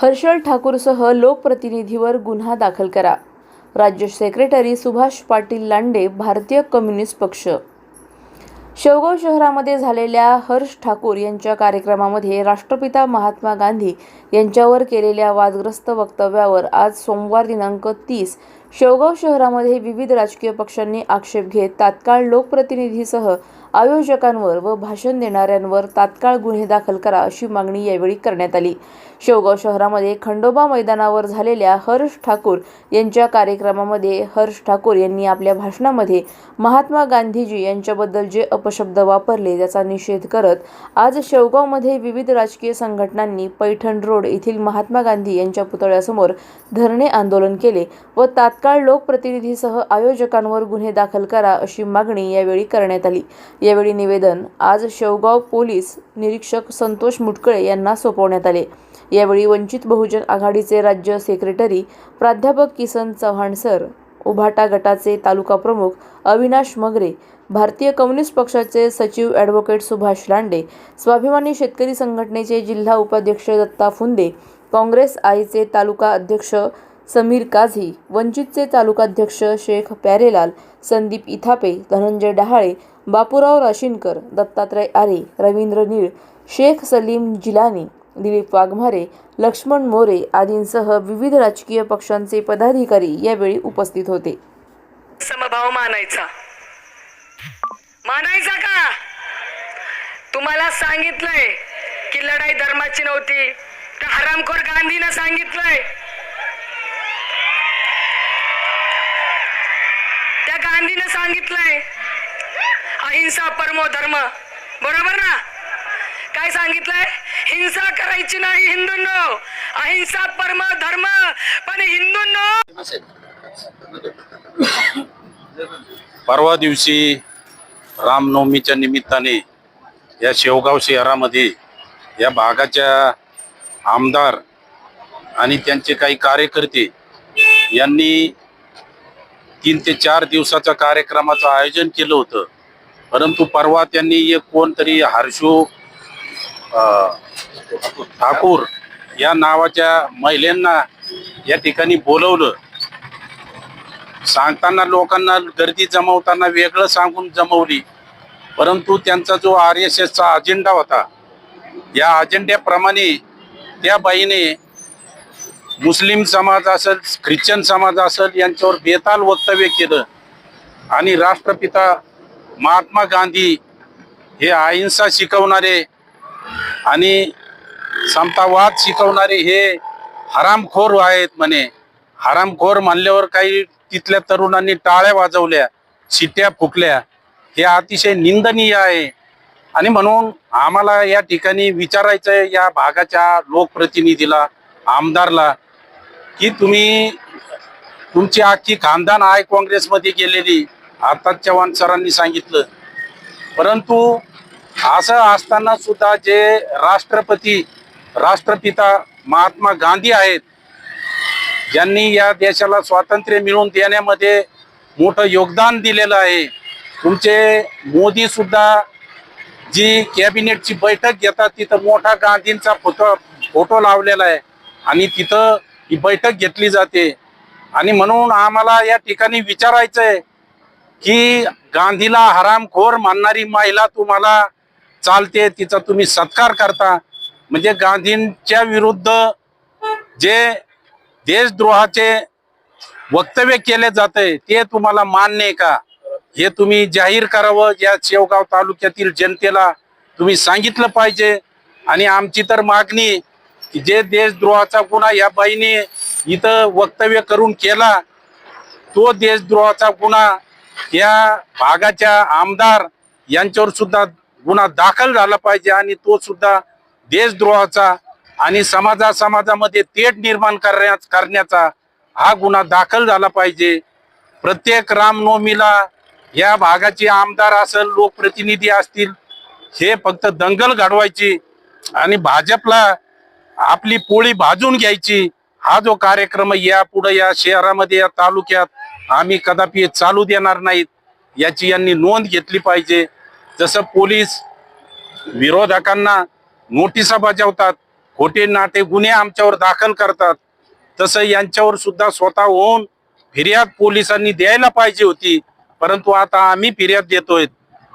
हर्षल ठाकूरसह लोकप्रतिनिधीवर गुन्हा दाखल करा. राज्य सेक्रेटरी सुभाष पाटील लांडे, भारतीय कम्युनिस्ट पक्ष. शेवगाव शहरामध्ये झालेल्या हर्ष ठाकूर यांच्या कार्यक्रमामध्ये राष्ट्रपिता महात्मा गांधी यांच्यावर केलेल्या वादग्रस्त वक्तव्यावर आज सोमवार दिनांक 30 शेवगाव शहरामध्ये विविध राजकीय पक्षांनी आक्षेप घेत तात्काळ लोकप्रतिनिधीसह आयोजकांवर व भाषण देणाऱ्यांवर तात्काळ गुन्हे दाखल करा अशी मागणी यावेळी करण्यात आली. शेवगाव शहरामध्ये खंडोबा मैदानावर झालेल्या हर्ष ठाकूर यांच्या कार्यक्रमामध्ये हर्ष ठाकूर यांनी आपल्या भाषणामध्ये महात्मा गांधीजी यांच्याबद्दल जे अपशब्द वापरले त्याचा निषेध करत आज शेवगावमध्ये विविध राजकीय संघटनांनी पैठण रोड येथील महात्मा गांधी यांच्या पुतळ्यासमोर धरणे आंदोलन केले व तात्काळ लोकप्रतिनिधीसह आयोजकांवर गुन्हे दाखल करा अशी मागणी यावेळी करण्यात आली. यावेळी निवेदन आज शेवगाव पोलीस निरीक्षक संतोष मुटकळे यांना सोपवण्यात आले. यावेळी वंचित बहुजन आघाडीचे राज्य सेक्रेटरी प्राध्यापक किसन चव्हाण सर, उभाटा गटाचे तालुका प्रमुख अविनाश मगरे, भारतीय कम्युनिस्ट पक्षाचे सचिव ॲडव्होकेट सुभाष लांडे, स्वाभिमानी शेतकरी संघटनेचे जिल्हा उपाध्यक्ष दत्ता फुंदे, काँग्रेस आयचे तालुका अध्यक्ष समीर काझी, वंचितचे तालुकाध्यक्ष शेख प्यारेलाल, संदीप इथापे, धनंजय डहाळे, बापूराव राशीनकर, दत्तात्रय आरे, रवींद्र नीळ, शेख सलीम जिलानी, दिलीप वाघमारे, लक्ष्मण मोरे आदींसह विविध राजकीय पक्षांचे पदाधिकारी यावेळी उपस्थित होते. समभाव मानायचा का? तुम्हाला सांगितलंय की लढाई धर्माची नव्हती का हरामखोर गांधीनं सांगितलंय? त्या गांधीनं सांगितलंय अहिंसा परमो धर्म, बरोबर ना? काय सांगितलंय? हिंसा करायची नाही हिंदूंनो, अहिंसा परम धर्म. पण हिंदूंनो, परवा दिवशी रामनवमीच्या निमित्ताने या शेवगाव शहरामध्ये या भागाच्या आमदार आणि त्यांचे काही कार्यकर्ते यांनी 3 ते 4 दिवसाच्या कार्यक्रमाचं आयोजन केलं होतं. परंतु परवा त्यांनी एक कोणतरी हर्षू ठाकूर या नावाच्या महिलांना या ठिकाणी बोलवलं. सांगताना लोकांना गर्दी जमवताना वेगळं सांगून जमवली. परंतु त्यांचा जो RSSचा अजेंडा होता, या अजेंड्याप्रमाणे त्या बाईने मुस्लिम समाज असेल, ख्रिश्चन समाज असेल यांच्यावर बेताल वक्तव्य केलं आणि राष्ट्रपिता महात्मा गांधी हे अहिंसा शिकवणारे आणि समतावाद शिकवणारे हे हरामखोर आहेत म्हणे. हरामखोर म्हणल्यावर काही तिथल्या तरुणांनी टाळ्या वाजवल्या, शिट्या फुकल्या. हे अतिशय निंदनीय आहे. आणि म्हणून आम्हाला या ठिकाणी विचारायचं आहे या भागाच्या लोकप्रतिनिधीला, आमदारला, की तुम्ही तुमची आखी खानदान आहे काँग्रेसमध्ये गेलेली, आता चव्हाण सरांनी सांगितलं. परंतु असं असताना सुद्धा जे राष्ट्रपिता महात्मा गांधी आहेत, ज्यांनी या देशाला स्वातंत्र्य मिळवून देण्यामध्ये मोठं योगदान दिलेलं आहे. तुमचे मोदी सुद्धा जी कॅबिनेटची बैठक घेतात तिथं मोठा गांधींचा फोटो लावलेला आहे आणि तिथं ही बैठक घेतली जाते. आणि म्हणून आम्हाला या ठिकाणी विचारायचं आहे की गांधीला हरामखोर मानणारी महिला तुम्हाला चालते, तिचा तुम्ही सत्कार करता, म्हणजे गांधींच्या विरुद्ध जे देशद्रोहाचे वक्तव्य केले जाते ते तुम्हाला मान्य आहे का? हे तुम्ही जाहीर करावं. या शेवगाव तालुक्यातील जनतेला तुम्ही सांगितलं पाहिजे. आणि आमची तर मागणी की जे देशद्रोहाचा गुन्हा या बाईने इथं वक्तव्य करून केला, तो देशद्रोहाचा गुन्हा या भागाच्या आमदार यांच्यावर सुद्धा गुन्हा दाखल झाला पाहिजे आणि तो सुद्धा देशद्रोहाचा आणि समाजामध्ये तेढ निर्माण करण्याचा हा गुन्हा दाखल झाला पाहिजे. प्रत्येक रामनवमीला या भागाचे आमदार असेल, लोकप्रतिनिधी असतील, हे फक्त दंगल घडवायची आणि भाजपला आपली पोळी भाजून घ्यायची, हा जो कार्यक्रम यापुढे या शहरामध्ये या तालुक्यात आम्ही कदापि चालू देणार नाहीत, याची यांनी नोंद घेतली पाहिजे. जसं पोलीस विरोधकांना नोटिसा बजावतात, खोटे नाटे गुन्हे आमच्यावर दाखल करतात, तसं यांच्यावर सुद्धा स्वतः होऊन फिर्याद पोलिसांनी द्यायला पाहिजे होती. परंतु आता आम्ही फिर्याद देतोय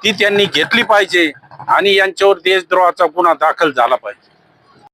ती त्यांनी घेतली पाहिजे आणि यांच्यावर देशद्रोहाचा गुन्हा दाखल झाला पाहिजे.